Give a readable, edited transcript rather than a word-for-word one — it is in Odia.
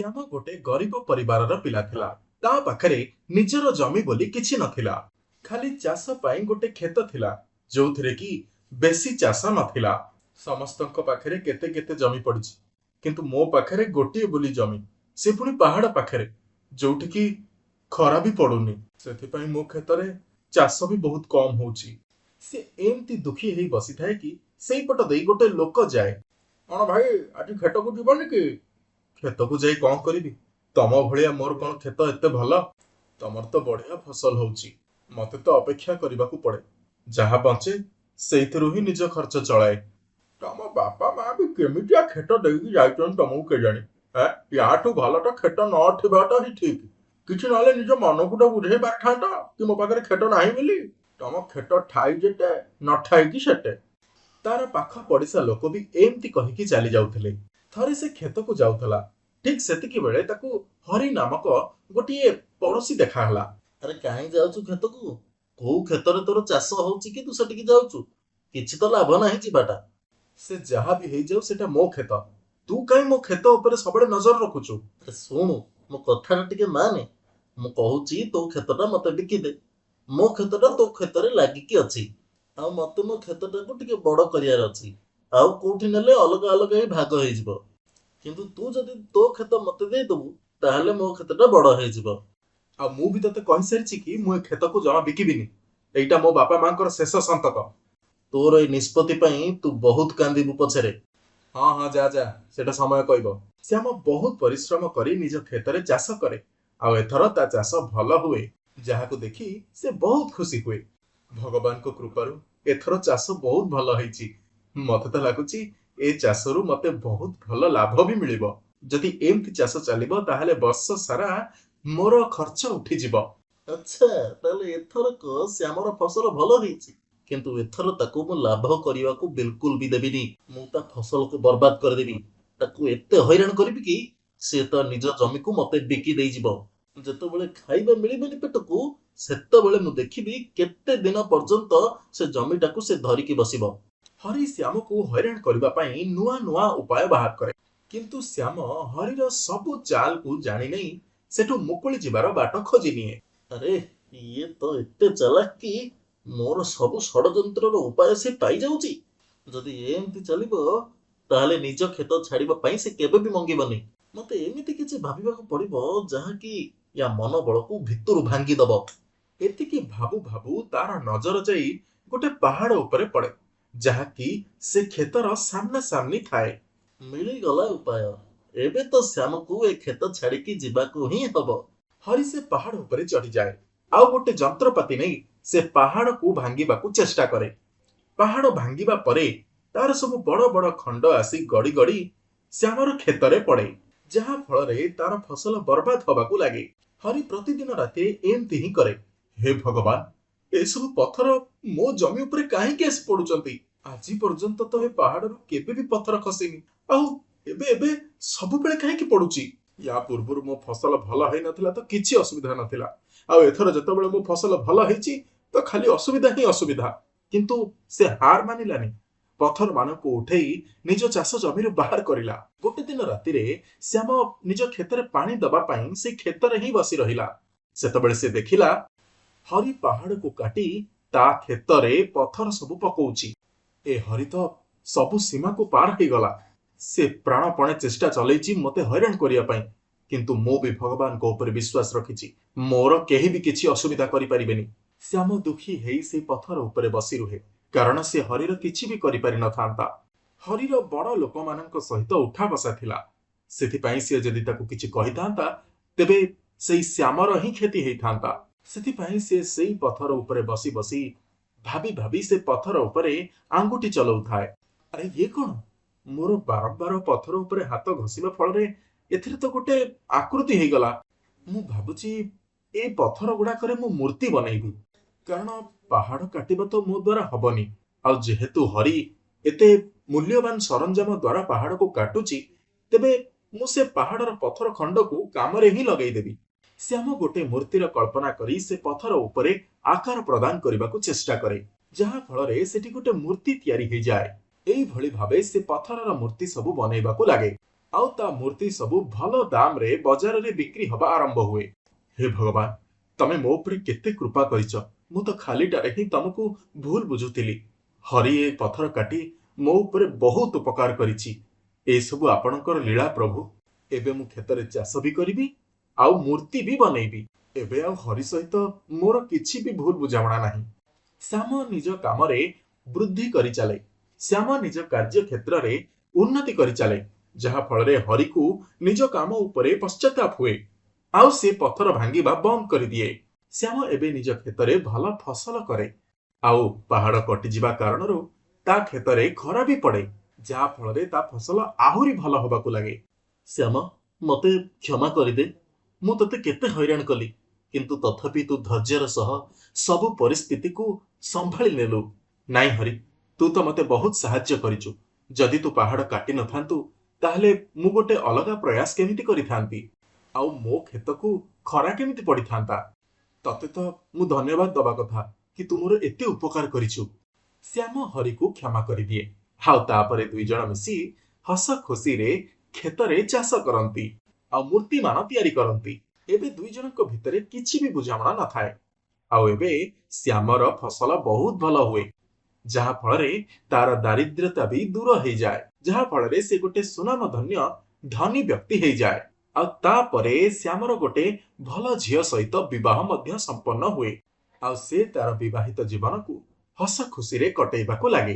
ଶ୍ୟାମ ଗୋଟେ ଗରିବ ପରିବାରର ପିଲା ଥିଲା। ତା ପାଖରେ ନିଜର ଜମି ବୋଲି କିଛି ନଥିଲା। ଖାଲି ଚାଷ ପାଇଁ ଗୋଟେ କ୍ଷେତ ଥିଲା, ଯୋଉଥିରେ କି ବେଶୀ ଚାଷ ନଥିଲା। ସମସ୍ତଙ୍କ ପାଖରେ କେତେ କେତେ ଜମି ପଡିଛି, କିନ୍ତୁ ମୋ ପାଖରେ ଗୋଟିଏ ବୋଲି ଜମି, ସେ ପୁଣି ପାହାଡ ପାଖରେ, ଯୋଉଠିକି ଖରା ବି ପଡୁନି। ସେଥିପାଇଁ ମୋ କ୍ଷେତରେ ଚାଷ ବି ବହୁତ କମ ହଉଛି। ସେ ଏମିତି ଦୁଃଖୀ ହେଇ ବସିଥାଏ କି ସେଇପଟ ଦେଇ ଗୋଟେ ଲୋକ ଯାଏ। କଣ ଭାଇ, ଆଜି କ୍ଷେତକୁ ଯିବନି କି? କ୍ଷେତକୁ ଯାଇ କଣ କରିବି? ତମ ଭଳିଆ ମୋର କଣ କ୍ଷେତ ଏତେ ଭଲ? ତମର ତ ବଢିଆ ଫସଲ ହଉଛି, ମତେ ତ ଅପେକ୍ଷା କରିବାକୁ ପଡେ। ଯାହା ବଞ୍ଚେ ସେଇଥିରୁ ହିଁ ନିଜ ଖର୍ଚ୍ଚ ଚଳାଏ। ତମ ବାପା ମା ବି କେମିତିଆ କ୍ଷେତ ଦେଇକି ଯାଇଛନ୍ତି ତମକୁ କେଜାଣି। ୟାଠୁ ଭଲ ତ କ୍ଷେତ ନଥିବାଟା ହିଁ ଠିକ। କିଛି ନହେଲେ ନିଜ ମନକୁ ତ ବୁଝେଇ ପାରିଥାନ୍ତ କି ମୋ ପାଖରେ କ୍ଷେତ ନାହିଁ ବୋଲି। ତମ କ୍ଷେତ ଥାଇ ଯେତେ ନଥାଇ କି ସେତେ। ତାର ପାଖ ପଡିଶା ଲୋକ ବି ଏମିତି କହିକି ଚାଲି ଯାଉଥିଲେ। ଥରେ ସେ କ୍ଷେତକୁ ଯାଉଥିଲା, ଠିକ ସେତିକି ବେଳେ ତାକୁ ହରି ନାମକ ଗୋଟିଏ ପଡୋଶୀ ଦେଖାହେଲା। ଆରେ କାହିଁ ଯାଉଛୁ କ୍ଷେତକୁ? କୋଉ କ୍ଷେତରେ ତୋର ଚାଷ ହଉଛି କି ତୁ ସେଠିକି ଯାଉଛୁ? କିଛି ତ ଲାଭ ନାହିଁ ଯିବାଟା। ସେ ଯାହା ବି ହେଇଯାଉ ସେଟା ମୋ କ୍ଷେତ, ତୁ କାହିଁ ମୋ କ୍ଷେତ ଉପରେ ସବୁବେଳେ ନଜର ରଖୁଛୁ? ଆରେ ଶୁଣୁ, ମୋ କଥାଟା ଟିକେ ମାନେ। ମୁଁ କହୁଛି ତୋ କ୍ଷେତଟା ମତେ ବିକିଦେ। ମୋ କ୍ଷେତଟା ତୋ କ୍ଷେତରେ ଲାଗିକି ଅଛି, ଆଉ ମତେ ମୋ କ୍ଷେତଟାକୁ ଟିକେ ବଡ କରିବାର ଅଛି। ଆଉ କୋଉଠି ନେଲେ ଅଲଗା ଅଲଗା ହିଁ ଭାଗ ହେଇଯିବ। କିନ୍ତୁ ତୁ ଯଦି ତୋ କ୍ଷେତ ମତେ ଦେଇଦବୁ, ତାହେଲେ ମୋ କ୍ଷେତଟା ବଡ ହେଇଯିବ। ଆଉ ମୁଁ ବି ତତେ କହିସାରିଛି କି ମୁଁ ଏ କ୍ଷେତକୁ ଜମା ବିକିବିନି। ଏଇଟା ମୋ ବାପା ମାଙ୍କର ଶେଷ ସନ୍ତକ। ତୋର ଏଇ ନିଷ୍ପତ୍ତି ପାଇଁ ତୁ ବହୁତ କାନ୍ଦିବୁ ପଛରେ। ହଁ ହଁ, ଯା ଯା, ସେଟା ସମୟ କହିବ। ଶ୍ୟାମ ବହୁତ ପରିଶ୍ରମ କରି ନିଜ କ୍ଷେତରେ ଚାଷ କରେ, ଆଉ ଏଥର ତା ଚାଷ ଭଲ ହୁଏ, ଯାହାକୁ ଦେଖି ସେ ବହୁତ ଖୁସି ହୁଏ। ଭଗବାନଙ୍କ କୃପାରୁ ଏଥର ଚାଷ ବହୁତ ଭଲ ହେଇଛି। ମତେ ତ ଲାଗୁଛି ଏ ଚାଷରୁ ମତେ ବହୁତ ଭଲ ଲାଭ ବି ମିଳିବ। ଯଦି ଏମିତି ଚାଷ ଚାଲିବ ତାହେଲେ ବର୍ଷ ସାରା ମୋର ଖର୍ଚ୍ଚ ଉଠିଯିବ। ଆଚ୍ଛା, ତାହେଲେ ଏଥରକ ଶ୍ୟାମର ଫସଲ ଭଲ ହେଇଛି। କିନ୍ତୁ ଏଥର ତାକୁ ମୁଁ ଲାଭ କରିବାକୁ ବିଲକୁଲ ବି ଦେବିନି। ମୁଁ ତା ଫସଲକୁ ବର୍ବାଦ କରିଦେବି। ତାକୁ ଏତେ ହଇରାଣ କରିବି କି ସେ ତା ନିଜ ଜମିକୁ ମତେ ବିକି ଦେଇଯିବ। ଯେତେବେଳେ ଖାଇବା ମିଳିବନି ପେଟକୁ, ସେତେବେଳେ ମୁଁ ଦେଖିବି କେତେ ଦିନ ପର୍ଯ୍ୟନ୍ତ ସେ ଜମିଟାକୁ ସେ ଧରିକି ବସିବ। ହରି ଶ୍ୟାମକୁ ହଇରାଣ କରିବା ପାଇଁ ନୂଆ ନୂଆ ଉପାୟ ବାହାର କରେ, କିନ୍ତୁ ଶ୍ୟାମ ହରିର ସବୁ ଚାଲକୁ ଜାଣିନେଇ ସେଠୁ ମୁକୁଳି ଯିବାର ବାଟ ଖୋଜି ନିଏ। ଆରେ, ଇଏ ତ ଏତେ ଚାଲାକ କି ମୋର ସବୁ ଷଡଯନ୍ତ୍ରର ଉପାୟ ସେ ପାଇଯାଉଛି। ଯଦି ଏମିତି ଚାଲିବ, ତାହେଲେ ନିଜ କ୍ଷେତ ଛାଡିବା ପାଇଁ ସେ କେବେ ବି ମଙ୍ଗିବନି। ମତେ ଏମିତି କିଛି ଭାବିବାକୁ ପଡିବ ଯାହାକି ୟା ମନୋବଳକୁ ଭିତରୁ ଭାଙ୍ଗିଦବ। ଏତିକି ଭାବୁ ଭାବୁ ତାର ନଜର ଯାଇ ଗୋଟେ ପାହାଡ ଉପରେ ପଡେ, ଯାହାକି ସେ କ୍ଷେତର ସାମ୍ନା ସାମ୍ନି ଥାଏ। ମିଳିଗଲା ଉପାୟ। ଏବେ ତ ଶ୍ୟାମକୁ ଏ କ୍ଷେତ ଛାଡିକି ଯିବାକୁ ହିଁ ହବ। ହରି ସେ ପାହାଡ ଉପରେ ଚଢିଯାଏ, ଆଉ ଗୋଟେ ଯନ୍ତ୍ରପାତି ନେଇ ସେ ପାହାଡକୁ ଭାଙ୍ଗିବାକୁ ଚେଷ୍ଟା କରେ। ପାହାଡ ଭାଙ୍ଗିବା ପରେ ତାର ସବୁ ବଡ ବଡ ଖଣ୍ଡ ଆସି ଗଡି ଗଡି ଶ୍ୟାମର କ୍ଷେତରେ ପଡେ, ଯାହା ଫଳରେ ତାର ଫସଲ ବର୍ବାଦ ହବାକୁ ଲାଗେ। ହରି ପ୍ରତିଦିନ ରାତିରେ ଏମିତି ହିଁ କରେ। ହେ ଭଗବାନ, ଏସବୁ ପଥର ମୋ ଜମି ଉପରେ କାହିଁକି ଆସି ପଡୁଛନ୍ତି? ଆଜି ପର୍ଯ୍ୟନ୍ତ ତ ଏ ପାହାଡରୁ କେବେ ବି ପଥର ଖସିନି, ଆଉ ଏବେ ଏବେ ସବୁବେଳେ କାହିଁକି ପଡୁଛି? ୟା ପୂର୍ବରୁ ମୋ ଫସଲ ଭଲ ହେଇନଥିଲା ତ କିଛି ଅସୁବିଧା ନଥିଲା, ଆଉ ଏଥର ଯେତେବେଳେ ମୋ ଫସଲ ଭଲ ହେଇଛି ତ ଖାଲି ଅସୁବିଧା ହିଁ ଅସୁବିଧା। କିନ୍ତୁ ସେ ହାର ମାନିଲାନି, ପଥର ମାନଙ୍କୁ ଉଠେଇ ନିଜ ଚାଷ ଜମିରୁ ବାହାର କରିଲା। ଗୋଟେ ଦିନ ରାତିରେ ଶ୍ୟାମ ନିଜ କ୍ଷେତରେ ପାଣି ଦବା ପାଇଁ ସେ କ୍ଷେତରେ ହିଁ ବସି ରହିଲା। ସେତେବେଳେ ସେ ଦେଖିଲା ହରି ପାହାଡକୁ କାଟି ତା କ୍ଷେତରେ ପଥର ସବୁ ପକଉଛି। ଏ ହରି ତ ସବୁ ସୀମାକୁ ପାର ହେଇଗଲା। ସେ ପ୍ରାଣପଣେ ଚେଷ୍ଟା ଚଲେଇଛି ମତେ ହଇରାଣ କରିବା ପାଇଁ, କିନ୍ତୁ ମୁଁ ବି ଭଗବାନଙ୍କ ଉପରେ ବିଶ୍ୱାସ ରଖିଛି, ମୋର କେହି ବି କିଛି ଅସୁବିଧା କରିପାରିବେନି। ଶ୍ୟାମ ଦୁଃଖୀ ହେଇ ସେ ପଥର ଉପରେ ବସି ରୁହେ, କାରଣ ସେ ହରିର କିଛି ବି କରିପାରିନଥାନ୍ତା। ହରିର ବଡ ଲୋକମାନଙ୍କ ସହିତ ଉଠା ବସା ଥିଲା, ସେଥିପାଇଁ ସେ ଯଦି ତାକୁ କିଛି କହିଥାନ୍ତା ତେବେ ସେଇ ଶ୍ୟାମର ହିଁ କ୍ଷତି ହେଇଥାନ୍ତା। ସେଥିପାଇଁ ସେ ସେଇ ପଥର ଉପରେ ବସି ବସି ଭାବି ଭାବି ସେ ପଥର ଉପରେ ଆଙ୍ଗୁଠି ଚଲଉଥାଏ। ଆରେ ଇଏ କଣ? ମୋର ବାରମ୍ବାର ପଥର ଉପରେ ହାତ ଘଷିବା ଫଳରେ ଏଥିରେ ତ ଗୋଟେ ଆକୃତି ହେଇଗଲା। ମୁଁ ଭାବୁଛି ଏଇ ପଥର ଗୁଡାକରେ ମୁଁ ମୂର୍ତ୍ତି ବନେଇବି, କାରଣ ପାହାଡ କାଟିବା ତ ମୋ ଦ୍ୱାରା ହବନି। ଆଉ ଯେହେତୁ ହରି ଏତେ ମୂଲ୍ୟବାନ ସରଞ୍ଜାମ ଦ୍ୱାରା ପାହାଡକୁ କାଟୁଛି, ତେବେ ମୁଁ ସେ ପାହାଡର ପଥର ଖଣ୍ଡକୁ କାମରେ ହିଁ ଲଗେଇଦେବି। ଶ୍ୟାମ ଗୋଟେ ମୂର୍ତ୍ତିର କଳ୍ପନା କରି ସେ ପଥର ଉପରେ ଆକାର ପ୍ରଦାନ କରିବାକୁ ଚେଷ୍ଟା କରେ, ଯାହା ଫଳରେ ସେଠି ଗୋଟେ ମୂର୍ତ୍ତି ତିଆରି ହେଇଯାଏ। ଏଇଭଳି ଭାବେ ସେ ପଥରର ମୂର୍ତ୍ତି ସବୁ ବନେଇବାକୁ ଲାଗେ। ଆଉ ତା ମୂର୍ତ୍ତି ସବୁ ଭଲ ଦାମରେ ବଜାରରେ ବିକ୍ରି ହବା ଆରମ୍ଭ ହୁଏ। ହେ ଭଗବାନ, ତମେ ମୋ ଉପରେ କେତେ କୃପା କରିଛ। ମୁଁ ତ ଖାଲିଟାରେ ହିଁ ତମକୁ ଭୁଲ ବୁଝୁଥିଲି। ହରି ଏ ପଥର କାଟି ମୋ ଉପରେ ବହୁତ ଉପକାର କରିଛି। ଏସବୁ ଆପଣଙ୍କର ଲୀଳା ପ୍ରଭୁ। ଏବେ ମୁଁ କ୍ଷେତରେ ଚାଷ ବି କରିବି ଆଉ ମୂର୍ତ୍ତି ବି ବନେଇବି। ଏବେ ଆଉ ହରି ସହିତ ମୋର କିଛି ବି ଭୁଲ ବୁଝାମଣା ନାହିଁ। ଶ୍ୟାମ ନିଜ କାମରେ ବୃଦ୍ଧି କରିଚାଲେ। ଶ୍ୟାମ ନିଜ କାର୍ଯ୍ୟ କ୍ଷେତ୍ରରେ ଉନ୍ନତି କରିଚାଲେ, ଯାହା ଫଳରେ ହରିକୁ ନିଜ କାମ ଉପରେ ପଶ୍ଚାତାପ ହୁଏ ଆଉ ସେ ପଥର ଭାଙ୍ଗିବା ବନ୍ଦ କରିଦିଏ। ଶ୍ୟାମ ଏବେ ନିଜ କ୍ଷେତରେ ଭଲ ଫସଲ କରେ ଆଉ ପାହାଡ କଟିଯିବା କାରଣରୁ ତା କ୍ଷେତରେ ଖରା ବି ପଡେ, ଯାହା ଫଳରେ ତା ଫସଲ ଆହୁରି ଭଲ ହବାକୁ ଲାଗେ। ଶ୍ୟାମ, ମତେ କ୍ଷମା କରିଦେ। ମୁଁ ତତେ କେତେ ହଇରାଣ କଲି, କିନ୍ତୁ ତଥାପି ତୁ ଧୈର୍ଯ୍ୟର ସହ ସବୁ ପରିସ୍ଥିତିକୁ ସମ୍ଭାଳି ନେଲୁ। ନାଇଁ ହରି, ତୁ ତ ମତେ ବହୁତ ସାହାଯ୍ୟ କରିଛୁ। ଯଦି ତୁ ପାହାଡ କାଟି ନଥାନ୍ତୁ ତାହେଲେ ମୁଁ ଗୋଟେ ଅଲଗା ପ୍ରୟାସ କେମିତି କରିଥାନ୍ତି ଆଉ ମୋ କ୍ଷେତକୁ ଖରା କେମିତି ପଡିଥାନ୍ତା। ତତେ ତ ମୁଁ ଧନ୍ୟବାଦ ଦବା କଥା କି ତୁ ମୋର ଏତେ ଉପକାର କରିଛୁ। ଶ୍ୟାମ ହରିକୁ କ୍ଷମା କରିଦିଏ ଆଉ ତାପରେ ଦୁଇ ଜଣ ମିଶି ହସ ଖୁସିରେ କ୍ଷେତରେ ଚାଷ କରନ୍ତି ଆଉ ମୂର୍ତ୍ତିମାନ ତିଆରି କରନ୍ତି। ଏବେ ଦୁଇ ଜଣଙ୍କ ଭିତରେ କିଛି ବି ବୁଝାମଣା ନଥାଏ ଆଉ ଏବେ ଶ୍ୟାମର ଫସଲ ବହୁତ ଭଲ ହୁଏ, ଯାହା ଫଳରେ ତାର ଦାରିଦ୍ର୍ୟତା ବି ଦୂର ହେଇଯାଏ, ଯାହା ଫଳରେ ସେ ଗୋଟେ ସୁନାମଧନ୍ୟ ଧନୀ ବ୍ୟକ୍ତି ହେଇଯାଏ। ଆଉ ତାପରେ ଶ୍ୟାମର ଗୋଟେ ଭଲ ଝିଅ ସହିତ ବିବାହ ମଧ୍ୟ ସମ୍ପନ୍ନ ହୁଏ ଆଉ ସେ ତାର ବିବାହିତ ଜୀବନକୁ ହସ ଖୁସିରେ କଟେଇବାକୁ ଲାଗେ।